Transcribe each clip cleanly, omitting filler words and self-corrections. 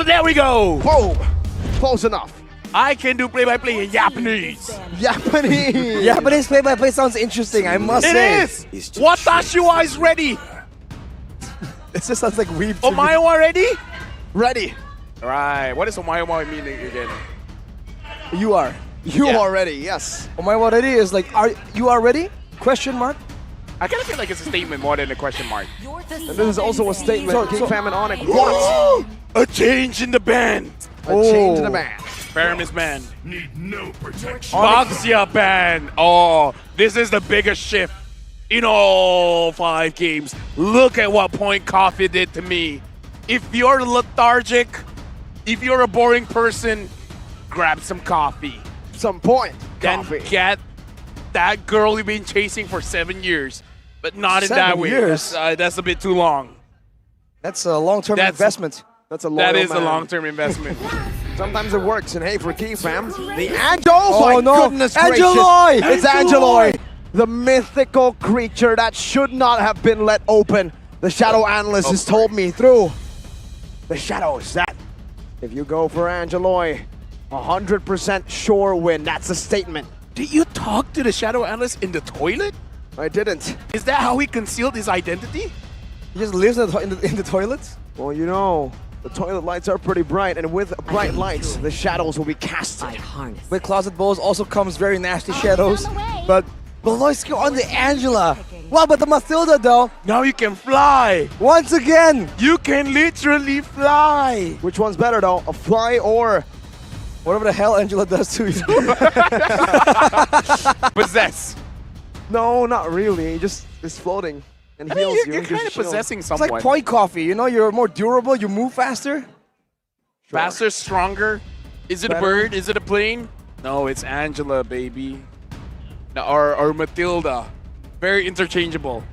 There we go. Boom. Close enough. I can do play-by-play in Japanese. Japanese. Japanese play-by-play sounds interesting, I must It say. is. Watashi wa is ready. It just sounds like weeb to me. Omae wa ready? Ready. Right. What does omae wa mean again? You are. You Yeah. are ready. Yes. Oh my, what it is like, are you are ready? Question mark? I kind of feel like it's a statement more than a question mark. And this is also a statement. So- Geek Fam and ONIC. What? A change in the band. A change in the band. Fairness band. Need no protection. Baxia band. Oh, this is the biggest shift in all 5 games. Look at what Point Coffee did to me. If you're lethargic, if you're a boring person, grab some coffee. Some point. Then Coffee. get that girl you've been chasing for 7 years. But not in 7 that way. years? That's a bit too long. That's a long-term That's- investment. That's a That loyal is a man. long-term investment. Sometimes it works. And hey, for Geek Fam, the Angelo. Oh, my no. goodness Angeloy! gracious. It's Angeloy. The mythical creature that should not have been let open. The Shadow Analyst has told me through the shadows that if you go for Angeloy, 100% sure win. That's a statement. Did you talk to the Shadow Analyst in the toilet? I didn't. Is that how he concealed his identity? He just lives in the toilets? Well, you know, the toilet lights are pretty bright, and with bright lights, the shadows will be casted. With Closet Bowls also comes very nasty shadows. But Beloyski on the Angela. Wow, but the Mathilda though, Now you can fly. once again. You can literally fly. Which one's better though, a fly or Whatever the hell Angela does to you. Possess. no? Not really. He just is floating and I mean, heals you're, you. you're and kind of just chill. possessing It's someone. like Point Coffee, you know, you're more durable, you move faster. Faster, stronger. Is it a Better. bird? Is it a plane? No, it's Angela, baby. No, or Matilda. Very interchangeable.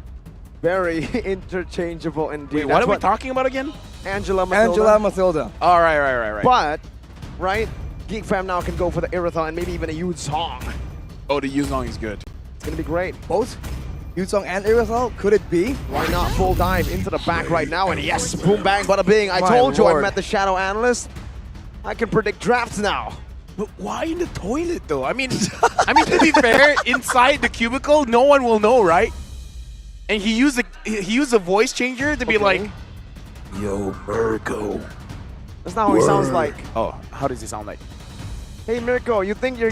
Very interchangeable indeed. Wait, what are we talking about again? Angela Matilda. Angela Mathilda. All right, right. But, right, Geek Fam now can go for the Iritha and maybe even a Yude song. Oh, the Yuzong is good. It's gonna be great. Both Yuzong and Irisol, could it be? Why not full dive into the back right now? And yes, boom bang bada bing. I My told you I lord. met the Shadow Analyst. I can predict drafts now. But why in the toilet though? I mean, to be fair, inside the cubicle, no one will know, right? And he used a voice changer to be like, "Yo, Mirko." That's not how he sounds like. Oh, how does he sound like? Hey Mirko, you think you're...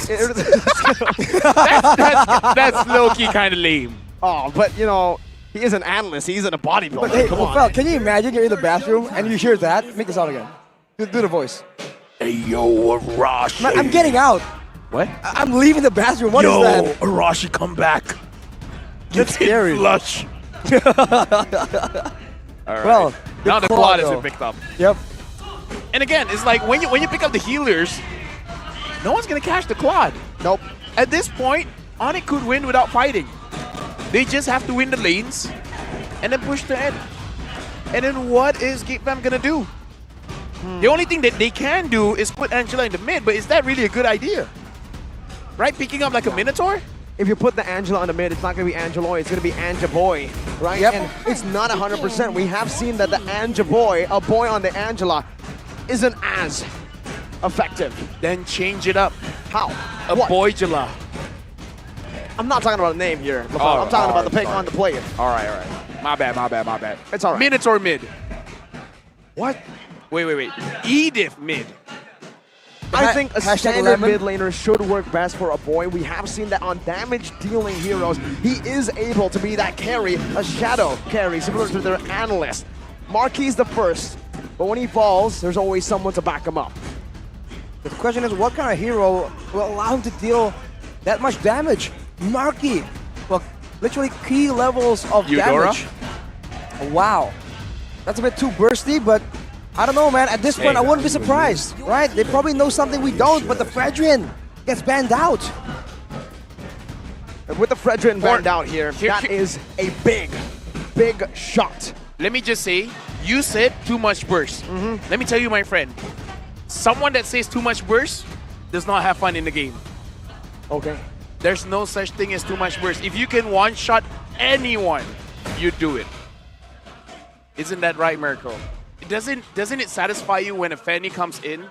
That's low-key kind of lame. Oh, but you know, he is an analyst. He isn't a bodybuilder. But hey, Come on. Fel, can you imagine you're in the bathroom and you hear that? Make the sound again. Do the voice. Hey, yo, Arashi. Man, I'm getting out. What? I'm leaving the bathroom. What is Yo, that? Arashi, come back. That's scary. Flush. All right. Well, now good the call, quad has though. been picked up. Yep. And again, it's like when you pick up the healers, no one's gonna catch the quad. Nope. At this point, ONIC could win without fighting. They just have to win the lanes and then push the end. And then what is Geek Fam gonna do? The only thing that they can do is put Angela in the mid, but is that really a good idea? Right? Picking up like a Minotaur? If you put the Angela on the mid, it's not going to be Angeloy, it's going to be Anjaboy, right? Yep. And it's not 100%. We have seen that the Anjaboy, a boy on the Angela, isn't as effective. Then change it up. How? A What? Boyjala. I'm not talking about a name here, LaFon. I'm talking about the pick on the player. All right. My bad. It's all right. Minotaur mid. What? Wait. Edith mid. I think a Hashtag standard lemon. mid laner should work best for a boy. We have seen that on damage-dealing heroes, he is able to be that carry, a shadow carry, similar to their analyst. Marquis the first, but when he falls, there's always someone to back him up. The question is, what kind of hero will allow him to deal that much damage? Marky. Well, literally key levels of Eudora? damage. Wow. That's a bit too bursty, but I don't know, man. At this point, I wouldn't be surprised, right? They probably know something we don't, but the Fredrin gets banned out. And with the Fredrin banned out here, Here- that is a big shot. Let me just say, you said too much burst. Let me tell you, my friend, someone that says too much burst does not have fun in the game. Okay. There's no such thing as too much burst. If you can one-shot anyone, you do it. Isn't that right, Mirko? doesn't it satisfy you when a Fanny comes in,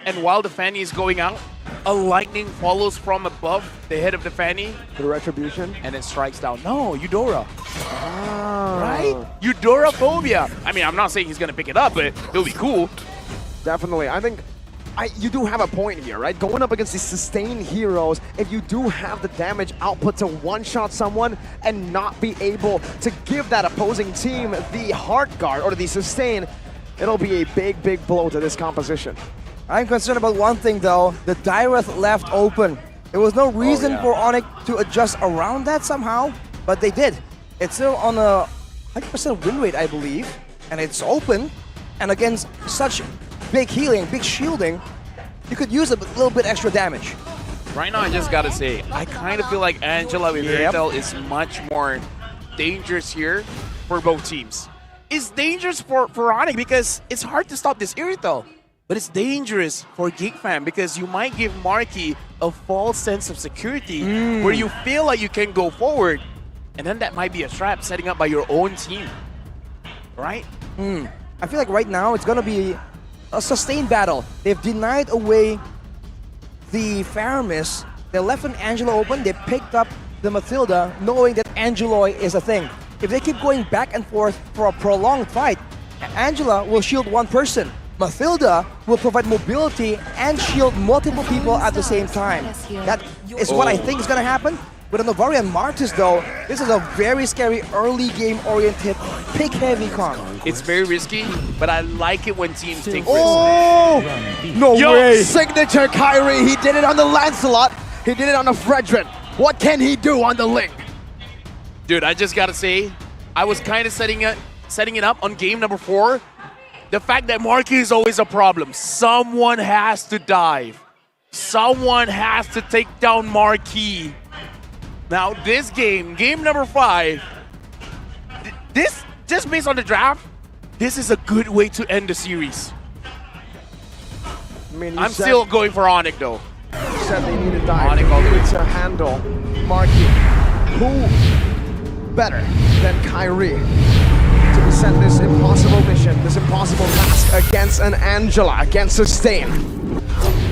and while the Fanny is going out, a lightning follows from above the head of the Fanny, The retribution. and it strikes down? No, Eudora. Ah. Right? Eudora-phobia. I mean, I'm not saying he's gonna pick it up, but it'll be cool. Definitely. I think you do have a point here, right? Going up against these sustained heroes, if you do have the damage output to one-shot someone and not be able to give that opposing team the heart guard or the sustain, it'll be a big, big blow to this composition. I'm concerned about one thing though, the Direth left open. There was no reason yeah. for ONIC to adjust around that somehow, but they did. It's still on a 100% win rate, I believe, and it's open, and against such big healing, big shielding, you could use a little bit extra damage. Right now, I just gotta say, I kind of feel like Angela with Irtel is much more dangerous here for both teams. It's dangerous for ONIC because it's hard to stop this Irtel. But it's dangerous for GEEK Fam because you might give Marky a false sense of security where you feel like you can go forward, and then that might be a trap setting up by your own team, right? I feel like right now it's gonna be a sustained battle. They've denied away the Faramis. They left an Angela open. They picked up the Mathilda, knowing that Angeloy is a thing. If they keep going back and forth for a prolonged fight, Angela will shield one person. Mathilda will provide mobility and shield multiple people at the same time. That is what I think is going to happen. With the Novaria and Martis though, this is a very scary early game oriented pick heavy comp. It's very risky, but I like it when teams take risks. Oh! No Yo. way! Signature Kyrie, he did it on the Lancelot, he did it on the Fredrin. What can he do on the Link? Dude, I just gotta say, I was kind of setting it up on game number 4. The fact that Marky is always a problem. Someone has to dive. Someone has to take down Marquis. Now this game, game number 5, this, just based on the draft, this is a good way to end the series. I mean, I'm still going for ONIC though. You said they need to dive. ONIC all the They way. need to handle Marky. Who better than Kyrie to send this impossible mission, this impossible task against an Angela, against Sustain?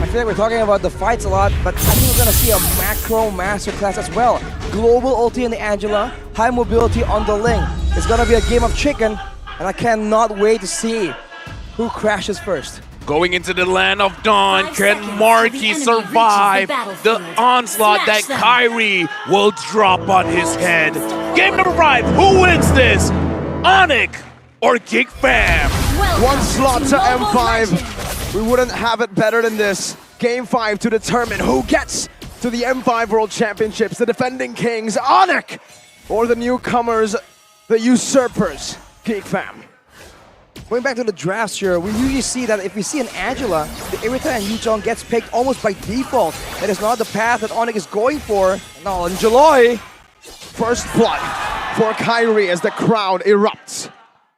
I feel like we're talking about the fights a lot, but I think we're gonna see a macro masterclass as well. Global ulti in the Angela, high mobility on the Ling. It's gonna be a game of chicken, and I cannot wait to see who crashes first. Going into the land of Dawn, 5 can seconds Marky till the enemy survive reaches the the battlefield. onslaught that Smash them. Kyrie will drop on his head? Game number 5, who wins this? ONIC or GEEK Fam? Welcome One slot to Mobile M5. Legends. We wouldn't have it better than this. Game 5 to determine who gets to the M5 World Championships, the defending kings, ONIC, or the newcomers, the usurpers, GEEK Fam. Going back to the drafts here, we usually see that if we see an Angela, the Irita and Yuchong gets picked almost by default. That is not the path that ONIC is going for. Now, Angeloy. First blood for Kyrie as the crowd erupts.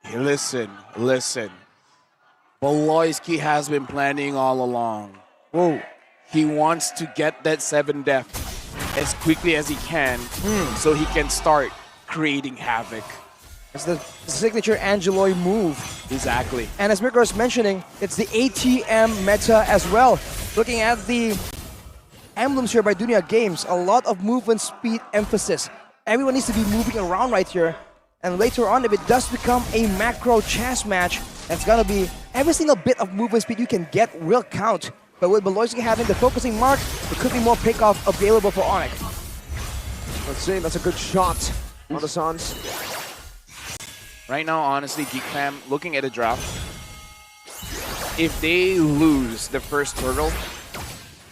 Hey, listen. Boloyski has been planning all along. Whoa. He wants to get that 7 death as quickly as he can so he can start creating havoc. It's the signature Angeloy move. Exactly. And as Mirko was mentioning, it's the ATM meta as well. Looking at the emblems here by Dunia Games, a lot of movement speed emphasis. Everyone needs to be moving around right here. And later on, if it does become a macro chess match, it's gonna be every single bit of movement speed you can get will count. But with Beloyski having the focusing mark, there could be more pickoff available for ONIC. Let's see, that's a good shot on the Suns. Right now, honestly, GEEK Fam, looking at a draft, if they lose the first turtle,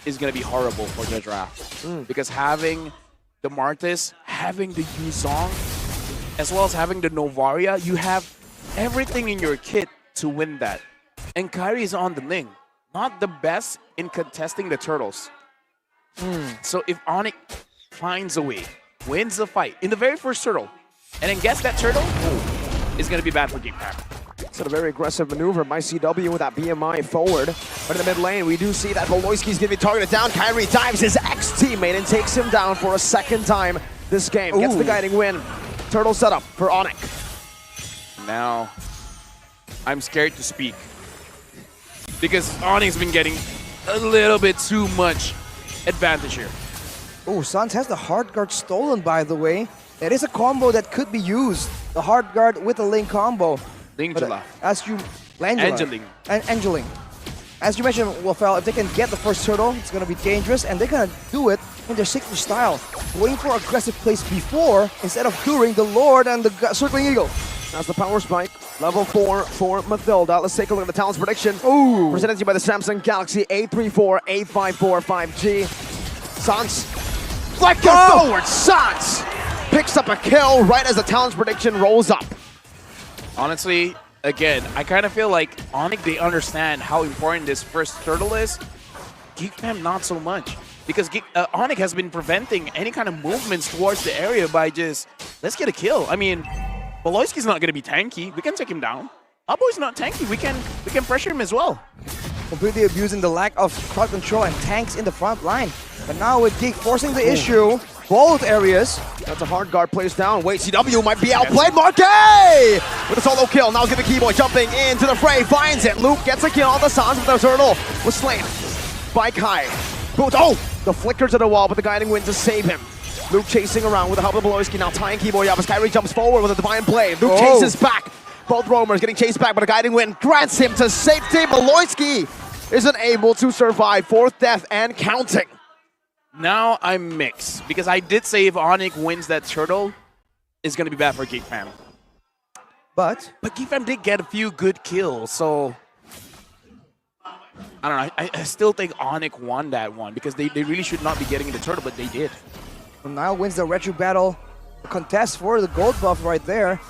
is going to be horrible for the draft. Because having the Martis, having the Yuzong, as well as having the Novaria, you have everything in your kit to win that. And Kyrie is on the Ling, not the best in contesting the turtles. So if ONIC finds a way, wins the fight in the very first turtle, and then gets that turtle, it's going to be bad for GEEK Fam. It's a very aggressive maneuver by CW with that BMI forward. But in the mid lane, we do see that Beloyski's going to be targeted down. Kyrie dives his ex-teammate and takes him down for a second time this game. Gets the guiding win. Turtle setup for ONIC. Now, I'm scared to speak. Because ONIC's been getting a little bit too much advantage here. Oh, Sans has the hard guard stolen, by the way. It is a combo that could be used. The hard guard with the Ling combo. Lingela. As you... Angeling. Angeling. As you mentioned, Wafel, if they can get the first turtle, it's going to be dangerous, and they're going to do it in their signature style. Going for aggressive plays before, instead of doing the Lord and the Circling Eagle. That's the power spike. Level 4 for Mathilda. Let's take a look at the talents prediction. Ooh. Presented to you by the Samsung Galaxy A34, A54 5G. Sans. Flecker forward. Sans picks up a kill right as the talents prediction rolls up. Honestly, again, I kind of feel like ONIC, they understand how important this first turtle is. GEEK Fam, not so much. Because ONIC has been preventing any kind of movements towards the area by just, let's get a kill. I mean, Boloyski's not going to be tanky. We can take him down. Aboy's not tanky. We can pressure him as well. Completely abusing the lack of crowd control and tanks in the front line. But now with GEEK forcing the issue, both areas. That's a hard guard placed down. Wait, CW might be outplayed. Marquet with a solo kill. Now it's going to Keyboy jumping into the fray. Finds it. Luke gets a kill on the Sans, but the turtle was slain by Kai. Boots. Oh, the flicker to the wall, but the guiding wind to save him. Luke chasing around with the help of Boloyski, now tying Keyboy up as Kyrie jumps forward with a divine blade. Luke chases back. Both roamers getting chased back, but the guiding wind grants him to safety. Boloyski isn't able to survive. Fourth death and counting. Now I'm mixed, because I did say if ONIC wins that turtle, it's going to be bad for GEEK Fam. But GEEK Fam did get a few good kills, so I don't know. I still think ONIC won that one, because they really should not be getting the turtle, but they did. now wins the retro battle contest for the gold buff right there.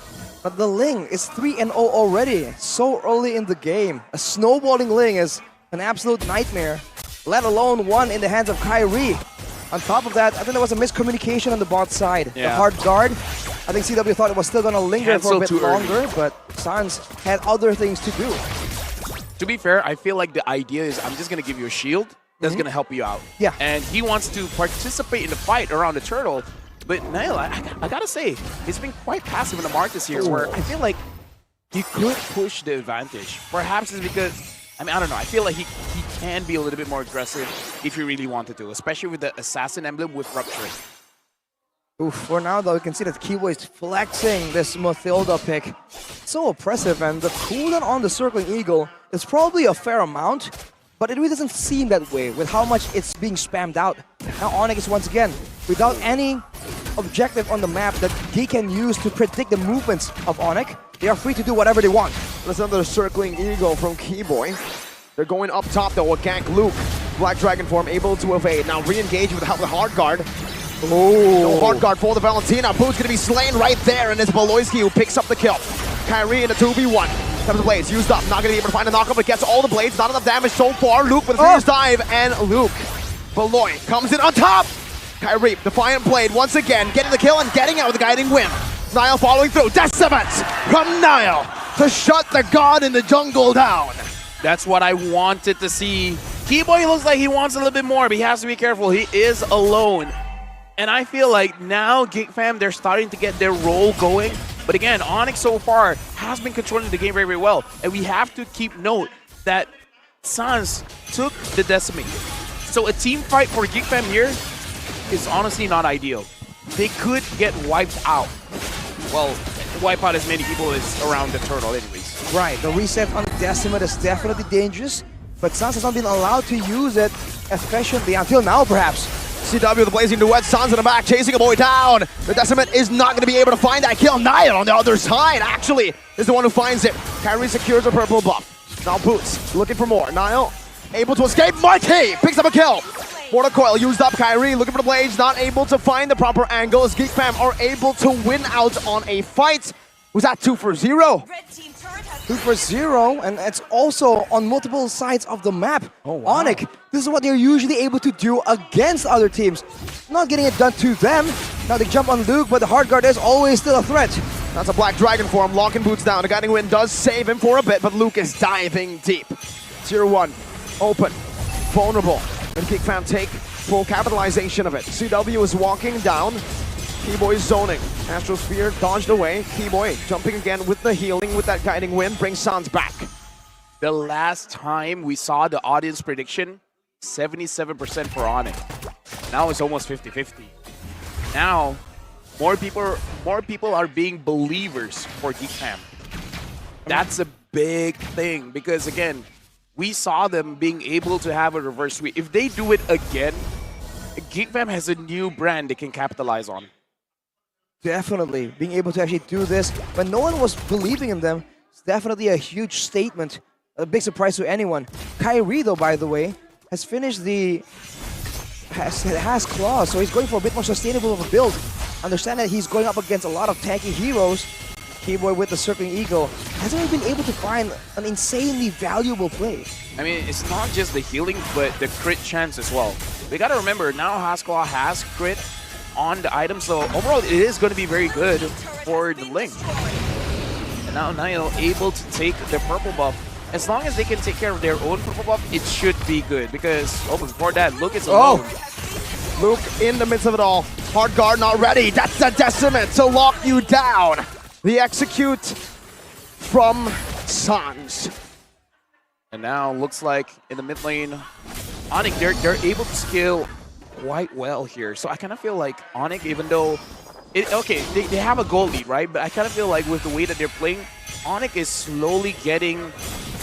But the Ling is 3-0 already, so early in the game. A snowballing Ling is an absolute nightmare, let alone one in the hands of Kyrie. On top of that, I think there was a miscommunication on the bot side. Yeah. The hard guard, I think CW thought it was still going to linger for a bit longer, but Sans had other things to do. To be fair, I feel like the idea is I'm just going to give you a shield that's going to help you out. Yeah. And he wants to participate in the fight around the turtle. But Niall, I gotta say, he's been quite passive in the markets here, where I feel like he could push the advantage. Perhaps it's because, I mean, I don't know, I feel like he can be a little bit more aggressive if he really wanted to, especially with the Assassin emblem with Rupture. Oof, for now though, you can see that Keyboy is flexing this Mathilda pick. So oppressive, and the cooldown on the Circling Eagle is probably a fair amount, but it really doesn't seem that way with how much it's being spammed out. Now ONIC is once again, without any objective on the map that he can use to predict the movements of ONIC, they are free to do whatever they want. That's another Circling Eagle from Keyboy. They're going up top though, a gank Luke. Black Dragon form able to evade. Now re-engage with the help of the hard guard. No hard guard for the Valentina. Boo's gonna be slain right there, and it's Boloyski who picks up the kill. Kyrie in a 2v1. Comes the blades, used up, not gonna be able to find a knockup, but gets all the blades, not enough damage so far. Luke with a fierce dive, and Luke. Boloy comes in on top. Kyrie, Defiant Blade once again, getting the kill and getting out with the guiding whim. Niall following through. Decimate from Niall to shut the god in the jungle down. That's what I wanted to see. Keyboy looks like he wants a little bit more, but he has to be careful. He is alone. And I feel like now GEEK Fam, they're starting to get their role going. But again, ONIC so far has been controlling the game very, very well. And we have to keep note that Sans took the Decimate. So a team fight for GEEK Fam here is honestly not ideal. They could get wiped out. Well, wipe out as many people as around the turtle anyways. Right, the reset on Decimate is definitely dangerous, but Sans has not been allowed to use it efficiently until now perhaps. CW, the blazing duet, Sans in the back, chasing a boy down. The Decimate is not going to be able to find that kill. Niall on the other side, actually, is the one who finds it. Kyrie secures a purple buff. Now Boots, looking for more. Niall, able to escape. Marquis picks up a kill. Mortar Coil used up. Kyrie looking for the blades, not able to find the proper angle as GEEK Fam are able to win out on a fight. Was that 2 for 0? 2 for 0, and it's also on multiple sides of the map. Oh, wow. ONIC, this is what they're usually able to do against other teams. Not getting it done to them. Now they jump on Luke, but the hard guard is always still a threat. That's a Black Dragon form, locking Boots down. The guiding wind does save him for a bit, but Luke is diving deep. Tier 1, open, vulnerable. And GEEK Fam take full capitalization of it. CW is walking down. Keyboy zoning. Astral Sphere dodged away. Keyboy jumping again with the healing with that guiding wind. Brings Sans back. The last time we saw the audience prediction, 77% for ONIC. Now it's almost 50-50. Now, more people are being believers for GEEK. That's a big thing because again, we saw them being able to have a reverse sweep. If they do it again, GEEK has a new brand they can capitalize on. Definitely. Being able to actually do this when no one was believing in them, it's definitely a huge statement. A big surprise to anyone. Kyrie, though, by the way, has finished the... has claws, so he's going for a bit more sustainable of a build. Understand that he's going up against a lot of tanky heroes. Keyboy with the Circling Eagle hasn't really been able to find an insanely valuable play. I mean, it's not just the healing, but the crit chance as well. We gotta remember, now Hasclaw has crit on the item, so overall it is going to be very good for the Link. And now Nile able to take the purple buff. As long as they can take care of their own purple buff, it should be good because, oh, before that, Luke is alone. Luke in the midst of it all. Hard guard not ready. That's a decimate to lock you down. The execute from Sans. And now looks like in the mid lane, ONIC, they're able to scale quite well here. So I kind of feel like ONIC, even though, they have a goal lead, right? But I kind of feel like with the way that they're playing, ONIC is slowly getting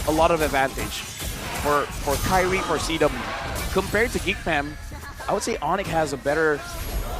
a lot of advantage for Kyrie, for CW. Compared to GEEK, I would say ONIC has a better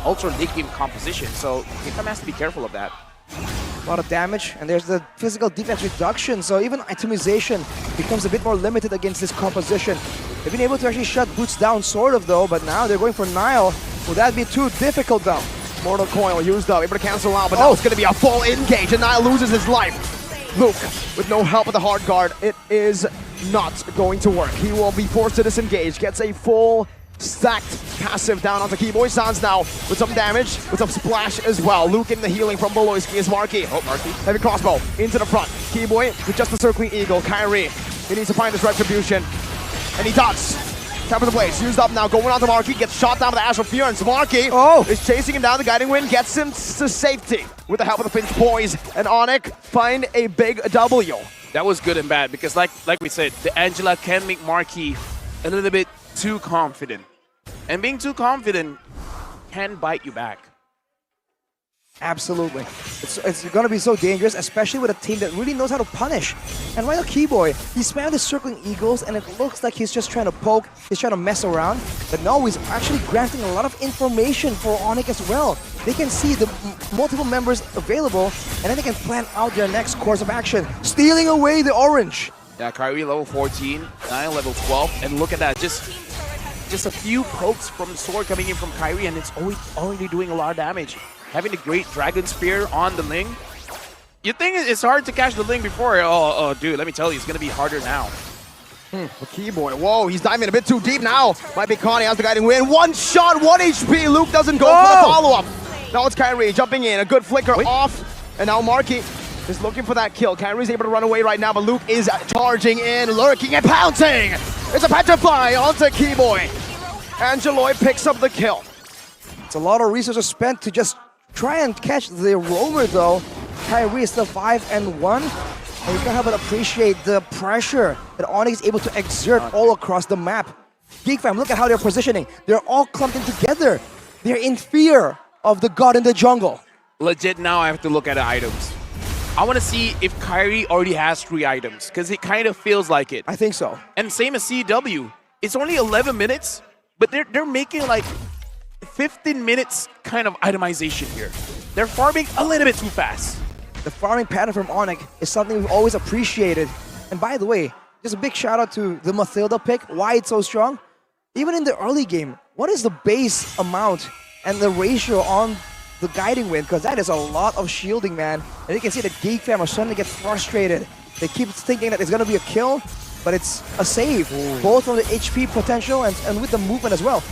ultra late game composition. So GEEK has to be careful of that. A lot of damage, and there's the physical defense reduction, so even itemization becomes a bit more limited against this composition. They've been able to actually shut Boots down, sort of, though, but now they're going for Nile. Will that be too difficult, though? Mortal Coil used up, able to cancel out, but now it's going to be a full engage, and Nile loses his life. Luke, with no help with the hard guard, it is not going to work. He will be forced to disengage, gets a full stacked passive down onto Keyboy. Sans now with some damage, with some splash as well. Luke in the healing from Boloyski is Marky. Oh, Marky. Heavy crossbow into the front. Keyboy with just the Circling Eagle. Kyrie, he needs to find this retribution, and he does. Top of the place, used up now, going on to Marky, gets shot down with the Astral Fury, and Marky is chasing him down. The guiding wind gets him to safety with the help of the Finch Poise, and ONIC find a big W. That was good and bad because like we said, the Angela can make Marky a little bit too confident. And being too confident can bite you back. Absolutely. It's going to be so dangerous, especially with a team that really knows how to punish. And right now, Keyboy, he spammed his Circling Eagles, and it looks like he's just trying to poke, he's trying to mess around. But no, he's actually granting a lot of information for ONIC as well. They can see the multiple members available, and then they can plan out their next course of action, stealing away the orange. Yeah, Kyrie level 14, Nile level 12, and look at that, just a few pokes from the sword coming in from Kyrie, and it's already doing a lot of damage. Having the great Dragon Spear on the Ling. You think it's hard to catch the Ling before? Oh, dude, let me tell you, it's going to be harder now. Keyboy, whoa, he's diving a bit too deep now. Might be Connie, has the guiding win. One shot, 1 HP. Luke doesn't go for the follow-up. Now it's Kyrie jumping in, a good flicker off. And now Marky is looking for that kill. Kyrie's able to run away right now, but Luke is charging in, lurking and pouncing. It's a Petrify onto Keyboy. Angeloy picks up the kill. It's a lot of resources spent to just try and catch the roamer, though. Kyrie is still 5-1, and you can't help but appreciate the pressure that ONIC is able to exert all across the map. GEEK fam, look at how they're positioning. They're all clumped in together. They're in fear of the god in the jungle. Legit, now I have to look at the items. I want to see if Kyrie already has 3 items, because it kind of feels like it. I think so. And same as CW. It's only 11 minutes, but they're making like 15 minutes kind of itemization here. They're farming a little bit too fast. The farming pattern from ONIC is something we've always appreciated. And by the way, just a big shout out to the Mathilda pick, why it's so strong. Even in the early game, what is the base amount and the ratio on the guiding wind? Because that is a lot of shielding, man. And you can see that GEEK fam are starting to get frustrated. They keep thinking that it's going to be a kill, but it's a save, both from the HP potential and with the movement as well.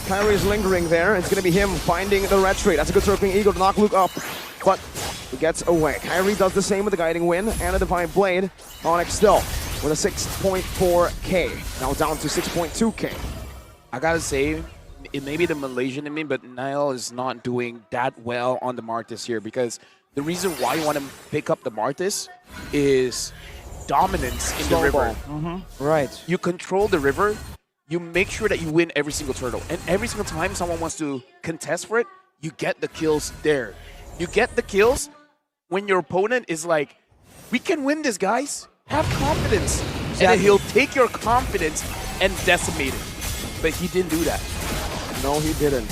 Kyrie is lingering there. It's going to be him finding the red trade. That's a good Circling Eagle to knock Luke up, but he gets away. Kyrie does the same with the Guiding Wind and a Divine Blade. ONIC still with a 6.4k. Now down to 6.2k. I gotta say, it may be the Malaysian in me, but Niall is not doing that well on the Martis here because the reason why you want to pick up the Martis is dominance in the river. Right. You control the river, you make sure that you win every single turtle. And every single time someone wants to contest for it, you get the kills there. You get the kills when your opponent is like, we can win this, guys. Have confidence. And then he'll take your confidence and decimate it. But he didn't do that. No, he didn't.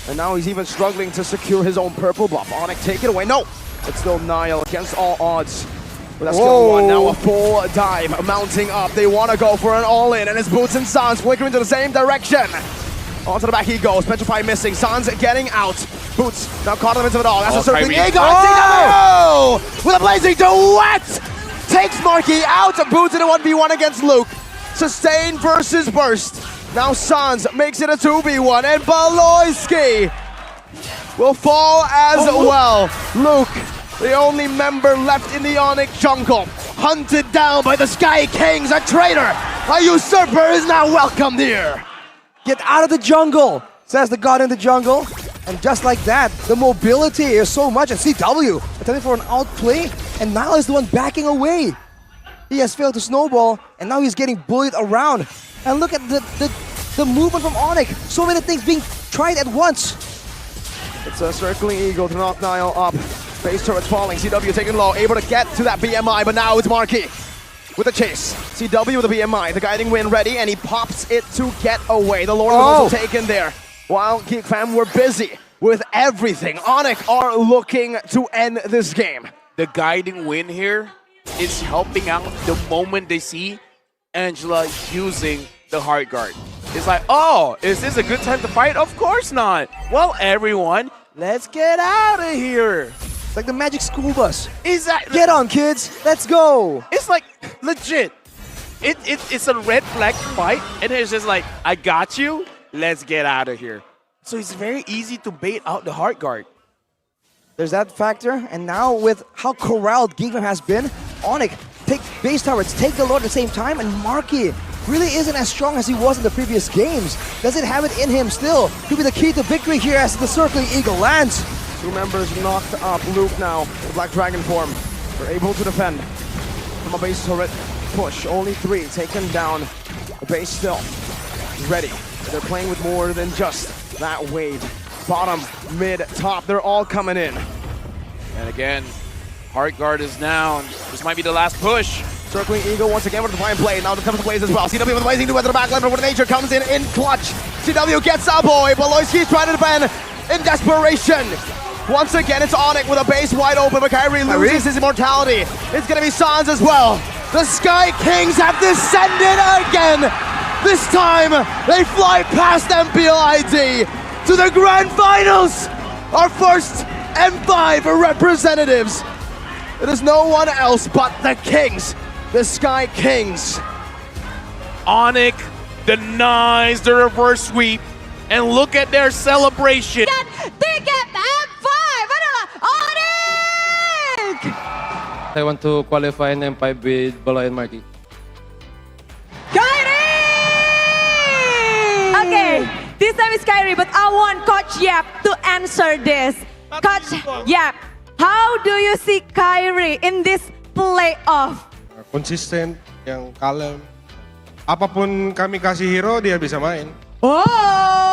And now he's even struggling to secure his own purple buff. ONIC, take it away. No! It's still Niall against all odds. But that's skill one. Now a full dive mounting up. They want to go for an all-in, and it's Boots and Sans flickering to the same direction. Onto the back he goes. Petrify missing. Sans getting out. Boots now caught him into it all. That's a circling eagle. CW with a blazing duet. Takes Marky out. Boots in a 1v1 against Luke. Sustain versus burst. Now Sans makes it a 2v1, and Baloyski will fall as well. Luke, the only member left in the ONIC jungle, hunted down by the Sky Kings. A traitor, a usurper is now welcomed here. Get out of the jungle, says the god in the jungle. And just like that, the mobility is so much. And CW attempting for an outplay, and Niall is the one backing away. He has failed to snowball, and now he's getting bullied around. And look at the movement from ONIC. So many things being tried at once. It's a circling eagle to knock Niall up. Base turrets falling. CW taking low, able to get to that BMI, but now it's Marky with the chase. CW with the BMI, the guiding wind ready, and he pops it to get away. The Lord was also taken there. While GEEK fam were busy with everything, ONIC are looking to end this game. The guiding wind here is helping out the moment they see Angela using the hard guard. It's like, oh, is this a good time to fight? Of course not. Well, everyone, let's get out of here. It's like the magic school bus. Exactly. Get on, kids. Let's go. It's like legit. It's a red flag fight, and it's just like, I got you. Let's get out of here. So it's very easy to bait out the hard guard. There's that factor, and now with how corralled GEEK has been, ONIC take base towers, take the Lord at the same time, and Marky really isn't as strong as he was in the previous games. Does it have it in him still? Could be the key to victory here as the circling eagle lands. Two members knocked up. Luke now, the Black Dragon form. They're able to defend from a base turret push. Only 3 taken down. The base still ready. They're playing with more than just that wave. Bottom, mid, top, they're all coming in. And again, hard guard is down. This might be the last push. Circling Eagle once again with the Defiant Blade. Now the comes to Blaze as well. CW with the Blazing Duet to the back left, but Nature comes in clutch. CW gets a boy. Baloyski's trying to defend in desperation. Once again, it's ONIC with a base wide open, but Kyrie loses his immortality. It's gonna be Sans as well. The Sky Kings have descended again. This time, they fly past MPLID to the Grand Finals. Our first M5 representatives. It is no one else but the Kings, the Sky Kings. ONIC denies the reverse sweep, and look at their celebration. Tiket M5 adalah ONIC! I want to qualify in M5 with Baloy and Marky. Kyrie! Okay, this time is Kyrie, but I want Coach Yap to answer this. Coach Yap, how do you see Kyrie in this playoff? Consistent, yang kalem. Apapun kami kasih hero, dia bisa main. Oh!